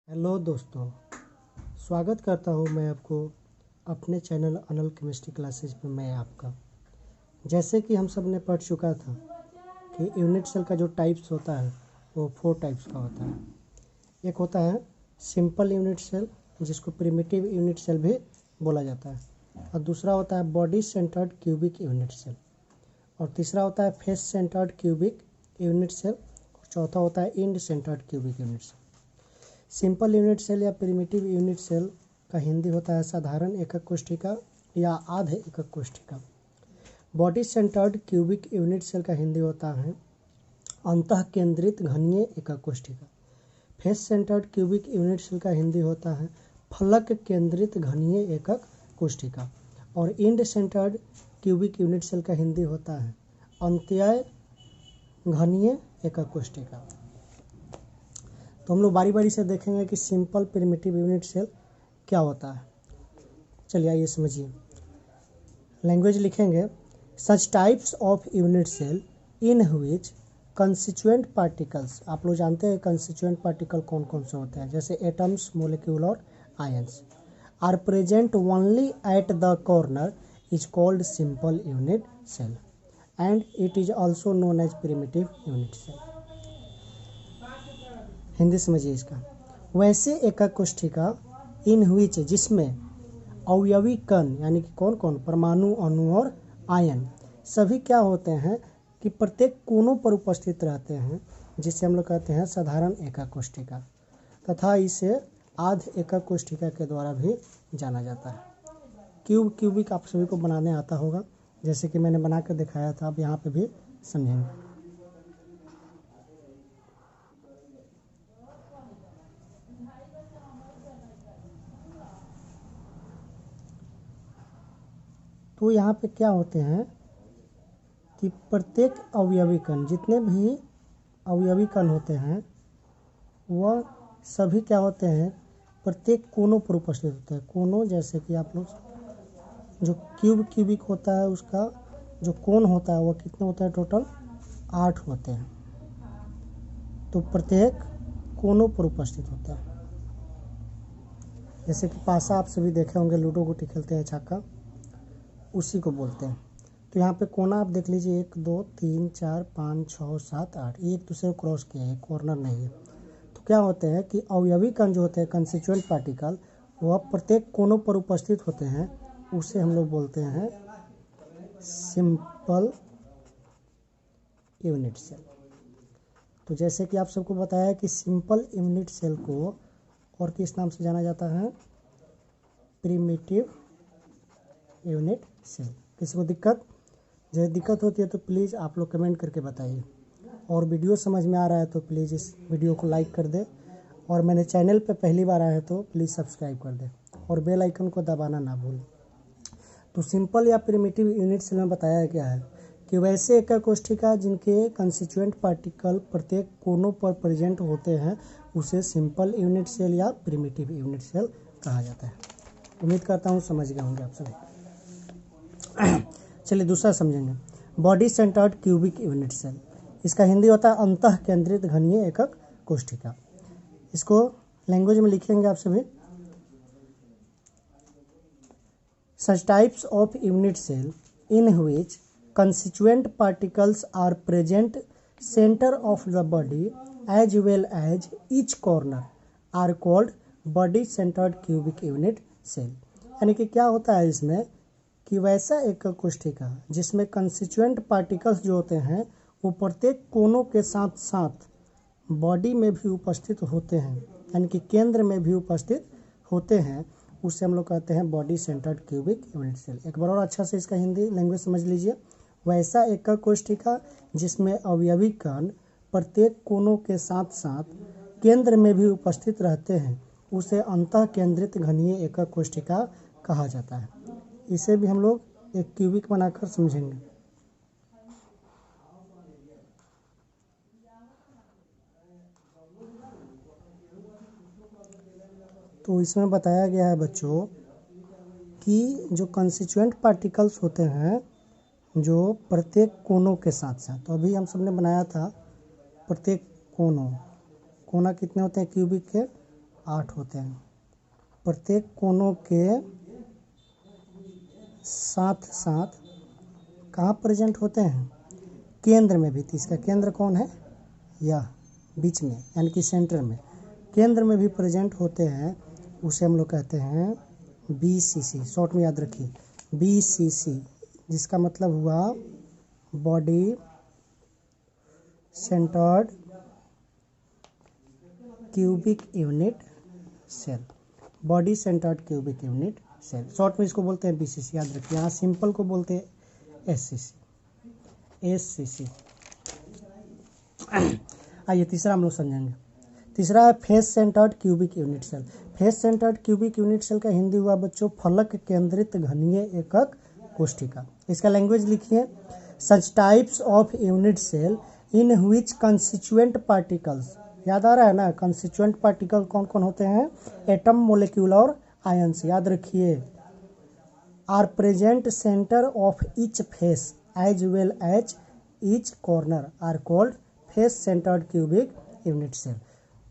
Hello दोस्तों, स्वागत करता हूँ मैं आपको अपने चैनल अनल केमिस्ट्री क्लासेज में। मैं आपका जैसे कि हम सब ने पढ़ चुका था कि यूनिट सेल का जो टाइप्स होता है वो 4 टाइप्स का होता है। एक होता है सिंपल यूनिट सेल, जिसको प्रिमिटिव यूनिट सेल भी बोला जाता है, और दूसरा होता है body centred cubic unit cell, और तीसरा होता है face centred cubic unit cell, और चौथा होता है end centred cubic unit cell. Simple unit cell या प्रिमिटिव यूनिट सेल का हिंदी होता है साधारण एकक कोष्ठिका या आध एकक कोष्ठिका। Body centred cubic unit cell का हिंदी होता है अंतः केंद्रित घनीय एकक कोष्ठिका। Face centred cubic unit cell का हिंदी होता है फलक केंद्रित घनीय एकक कोष्ठिका। और end centred cubic unit cell का हिंदी होता है अंत्य घनीय एकक कोष्ठिका। तो हम लोग बारी बारी से देखेंगे कि सिंपल प्रिमिटिव यूनिट सेल क्या होता है। चलिए आइए समझिए। लैंग्वेज लिखेंगे, such types of unit cell in which constituent particles. आप लोग जानते हैं कंस्टिट्यूएंट पार्टिकल कौन कौन से होते हैं, जैसे एटम्स, मोलिक्यूल और ions, are present only at the corner is called simple unit cell and it is also known as primitive unit cell. Hindi समझिए इसका। वैसे एकक कोष्ठिका इन व्हिच, जिसमें अवयवी कण यानी कि कौन कौन, परमाणु, अणु और आयन सभी क्या होते हैं कि प्रत्येक कोनों पर उपस्थित रहते हैं, जिसे हम लोग कहते हैं साधारण एकक कोष्ठिका, तथा इसे आध एकक कोष्ठिका के द्वारा भी जाना जाता है। क्यूबिक आप सभी को बनाने आता होगा, जैसे कि मैंने बना कर दिखाया था, आप यहाँ पे भी समझेंगे। तो यहाँ पे क्या होते हैं कि प्रत्येक अवयवी कण, जितने भी अवयवी कण होते हैं वह सभी क्या होते हैं प्रत्येक कोनों पर उपस्थित होते हैं। कोनों जैसे कि आप लोग जो क्यूबिक होता है उसका जो कोण होता है वह कितने होते हैं, टोटल 8 होते हैं। तो प्रत्येक कोनों पर उपस्थित होता है। जैसे कि पासा आप सभी देखे होंगे, लूडो गुटी खेलते हैं छक्का, उसी को बोलते हैं। तो यहाँ पे कोना आप देख लीजिए, 1 2 3 4 5 6 7 8, ये एक दूसरे को क्रॉस किया है, कॉर्नर नहीं है। तो क्या होते हैं कि अवयवी कण जो होते हैं कंस्टिट्यूएंट पार्टिकल, वह प्रत्येक कोनों पर उपस्थित होते हैं, उसे हम लोग बोलते हैं सिंपल यूनिट सेल। तो जैसे कि आप सबको बताया कि सिंपल यूनिट सेल को और किस नाम से जाना जाता है, प्रिमिटिव यूनिट सेल। किसी को दिक्कत होती है तो प्लीज़ आप लोग कमेंट करके बताइए, और वीडियो समझ में आ रहा है तो प्लीज़ इस वीडियो को लाइक कर दे, और मेरे चैनल पे पहली बार आए हैं तो प्लीज़ सब्सक्राइब कर दे और बेल आइकन को दबाना ना भूलें। तो सिंपल या प्रिमिटिव यूनिट सेल में बताया गया है कि वैसे एकक कोष्ठिका जिनके कंस्टिट्यूएंट पार्टिकल प्रत्येक कोनों पर प्रेजेंट होते हैं उसे सिंपल यूनिट सेल या प्रिमिटिव यूनिट सेल कहा जाता है। उम्मीद करता हूँ समझ गए होंगे आप सभी। चलिए दूसरा समझेंगे, body centred cubic unit cell. इसका हिंदी होता है अंतः केंद्रित घनीय एकक कोष्ठिका। इसको लैंग्वेज में लिखेंगे आप सभी, such types of unit cell in which constituent particles are present centre of the body as well as each corner are called body centred cubic unit cell. यानी कि क्या होता है इसमें कि वैसा एकक कोष्ठिका जिसमें कंस्टिट्यूएंट पार्टिकल्स जो होते हैं वो प्रत्येक कोनों के साथ साथ बॉडी में भी उपस्थित होते हैं, यानी कि केंद्र में भी उपस्थित होते हैं, उसे हम लोग कहते हैं body centred cubic unit cell. एक बार और अच्छा से इसका हिंदी लैंग्वेज समझ लीजिए, वैसा एकक कोष्ठिका जिसमें अवयवी कण प्रत्येक कोनों के साथ साथ केंद्र में भी उपस्थित रहते हैं उसे अंतः केंद्रित घनीय एकक कोष्ठिका कहा जाता है। इसे भी हम लोग एक क्यूबिक बनाकर समझेंगे। तो इसमें बताया गया है बच्चों कि जो कंस्टिट्यूएंट पार्टिकल्स होते हैं जो प्रत्येक कोनों के साथ साथ, तो अभी हम सब ने बनाया था प्रत्येक कोना कितने होते हैं क्यूबिक के, 8 होते हैं। प्रत्येक कोनों के साथ साथ कहाँ प्रेजेंट होते हैं? केंद्र में भी। तो इसका केंद्र कौन है? यह बीच में, यानी कि सेंटर में, केंद्र में भी प्रेजेंट होते हैं। उसे हम लोग कहते हैं BCC। शॉर्ट में याद रखिए BCC, जिसका मतलब हुआ body centred cubic unit cell. Body centred cubic unit cell, short में इसको बोलते हैं BCC, याद रखिए। यहाँ सिंपल को बोलते हैं SCC। आइए तीसरा हम लोग समझेंगे। तीसरा है face centred cubic unit cell. Face centred cubic unit cell का हिंदी हुआ बच्चों फलक केंद्रित घनीय एकक कोशिका। इसका लैंग्वेज लिखिए, such types of unit cell in which constituent particles, याद आ रहा है ना, कंस्टिट्यूएंट पार्टिकल कौन कौन होते हैं? एटम, मोलिक्यूल और आयंस, याद रखिए। Are present centre of each face as well as each corner are called face centred cubic unit cell.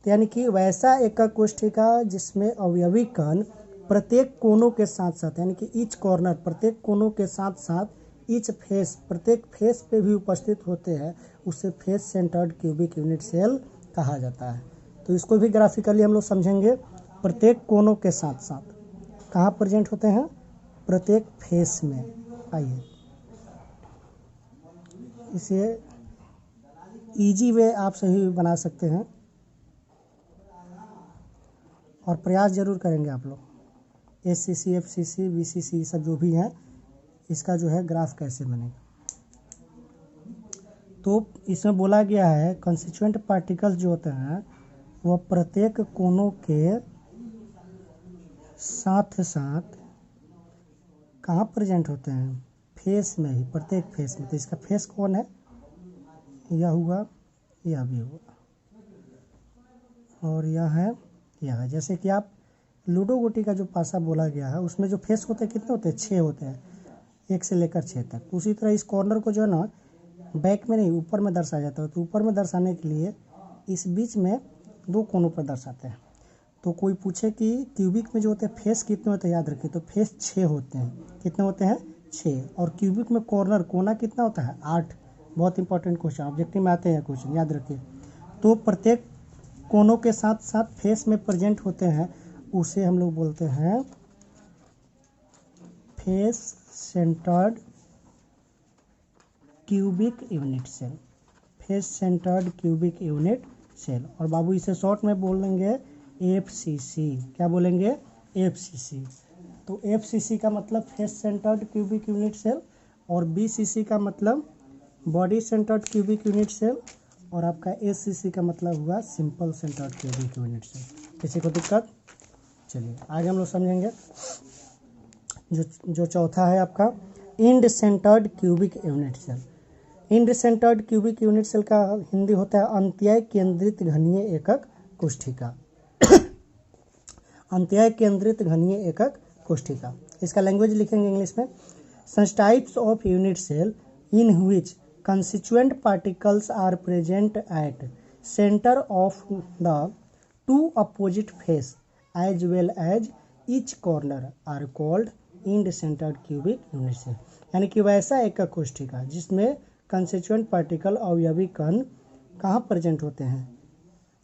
यानी कि वैसा एकक कोशिका जिसमें अवयवी कण प्रत्येक कोनों के साथ साथ, यानी कि ईच कॉर्नर, प्रत्येक कोनों के साथ साथ ईच फेस, प्रत्येक फेस पे भी उपस्थित होते हैं, उसे face centred cubic unit cell कहा जाता है। तो इसको भी ग्राफिकली हम लोग समझेंगे। प्रत्येक कोनों के साथ साथ कहाँ प्रेजेंट होते हैं? प्रत्येक फेस में। आइए इसे इजी वे आप सही बना सकते हैं और प्रयास जरूर करेंगे आप लोग। SCC, FCC, BCC सब जो भी हैं, इसका जो है ग्राफ कैसे बनेगा। तो इसमें बोला गया है कंस्टिट्यूएंट पार्टिकल्स जो होते हैं वह प्रत्येक कोनों के साथ साथ कहाँ प्रेजेंट होते हैं? फेस में ही, प्रत्येक फेस में। तो इसका फेस कौन है? यह हुआ, यह भी हुआ, और यह है, यह है। जैसे कि आप लूडो गोटी का जो पासा बोला गया है उसमें जो फेस होते हैं कितने होते हैं? 6 होते हैं, 1 से लेकर 6 तक। उसी तरह इस कॉर्नर को जो है ना बैक में नहीं ऊपर में दर्शाया जाता है। तो ऊपर में दर्शाने के लिए इस बीच में 2 कोनों पर दर्शाते हैं। तो कोई पूछे कि क्यूबिक में जो होते हैं फेस कितने होते हैं, याद रखिए तो फेस 6 होते हैं। कितने होते हैं? 6। और क्यूबिक में कॉर्नर, कोना कितना होता है? 8। बहुत इंपॉर्टेंट क्वेश्चन, ऑब्जेक्टिव में आते हैं क्वेश्चन, याद रखिए। तो प्रत्येक कोनों के साथ साथ फेस में प्रेजेंट होते हैं, उसे हम लोग बोलते हैं face centred cubic unit cell. Face centred cubic unit cell. और बाबू इसे शॉर्ट में बोलेंगे FCC। क्या बोलेंगे? FCC। तो FCC का मतलब face centred cubic unit cell, और BCC का मतलब body centred cubic unit cell, और आपका SCC का मतलब हुआ simple centred cubic unit cell. किसी को दिक्कत? चलिए आगे हम लोग समझेंगे। जो चौथा है आपका end centred cubic unit cell. End centred cubic unit cell का हिंदी होता है अंत्याय केंद्रित घनीय एकक कोशिका। अंत्याय केंद्रित घनीय एकक कोशिका। इसका लैंग्वेज लिखेंगे इंग्लिश में, such types of unit cell in which constituent particles are present at center of the two opposite face as well as each corner are called end centered cubic unit cell। यानी कि वैसा एकक कोशिका जिसमें constituent particle अवयवी कण कहाँ present होते हैं?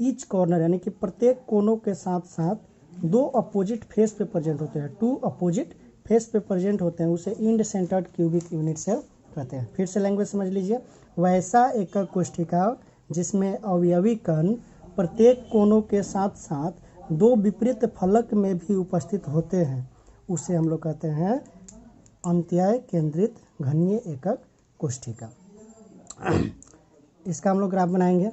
ईच कॉर्नर, यानी कि प्रत्येक कोनों के साथ साथ 2 अपोजिट फेस पे प्रेजेंट होते हैं। 2 अपोजिट फेस पे प्रेजेंट होते हैं, उसे end centred cubic unit cell कहते हैं। फिर से लैंग्वेज समझ लीजिए, वैसा एकक कोशिका जिसमें अवयवी कण प्रत्येक कोनों के साथ साथ 2 विपरीत फलक में भी उपस्थित होते हैं, उसे हम लोग कहते हैं अंत्याय केंद्रित घनीय एकक कोशिका। इसका हम लोग ग्राफ बनाएंगे।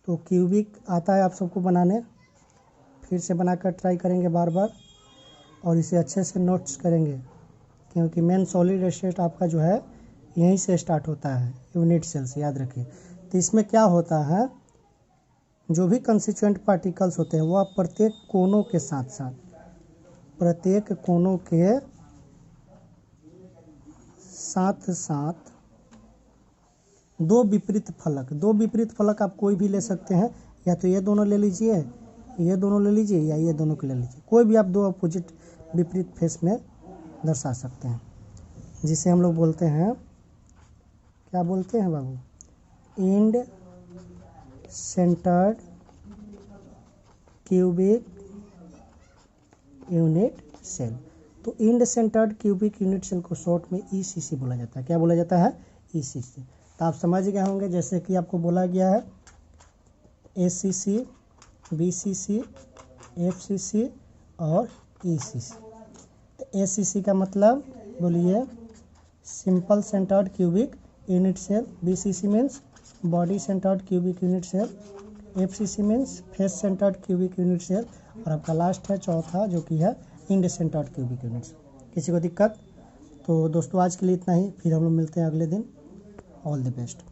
तो क्यूबिक आता है आप सबको बनाने, फिर से बनाकर ट्राई करेंगे बार बार, और इसे अच्छे से नोट्स करेंगे, क्योंकि मेन सॉलिड स्टेट आपका जो है यहीं से स्टार्ट होता है, यूनिट सेल से, याद रखिए। तो इसमें क्या होता है, जो भी कंस्टिट्यूएंट पार्टिकल्स होते हैं वह प्रत्येक कोनों के साथ साथ, प्रत्येक कोनों के साथ साथ दो विपरीत फलक आप कोई भी ले सकते हैं, या तो ये दोनों ले लीजिए, ये दोनों ले लीजिए, या ये दोनों को ले लीजिए, कोई भी आप दो अपोजिट विपरीत फेस में दर्शा सकते हैं, जिसे हम लोग बोलते हैं, क्या बोलते हैं बाबू, end centred cubic unit cell. तो end centred cubic unit cell को शॉर्ट में ईसीसी बोला जाता है। क्या बोला जाता है? ईसीसी। तो आप समझ गए होंगे, जैसे कि आपको बोला गया है एसीसी, बीसीसी, एफसीसी और ईसीसी। तो एसीसी का मतलब बोलिए simple centred cubic unit cell, BCC means body centred cubic unit cell, FCC means face centred cubic unit cell, और आपका लास्ट है चौथा जो कि है end centred cubic unit cell. किसी को दिक्कत? तो दोस्तों आज के लिए इतना ही, फिर हम लोग मिलते हैं अगले दिन। All the best.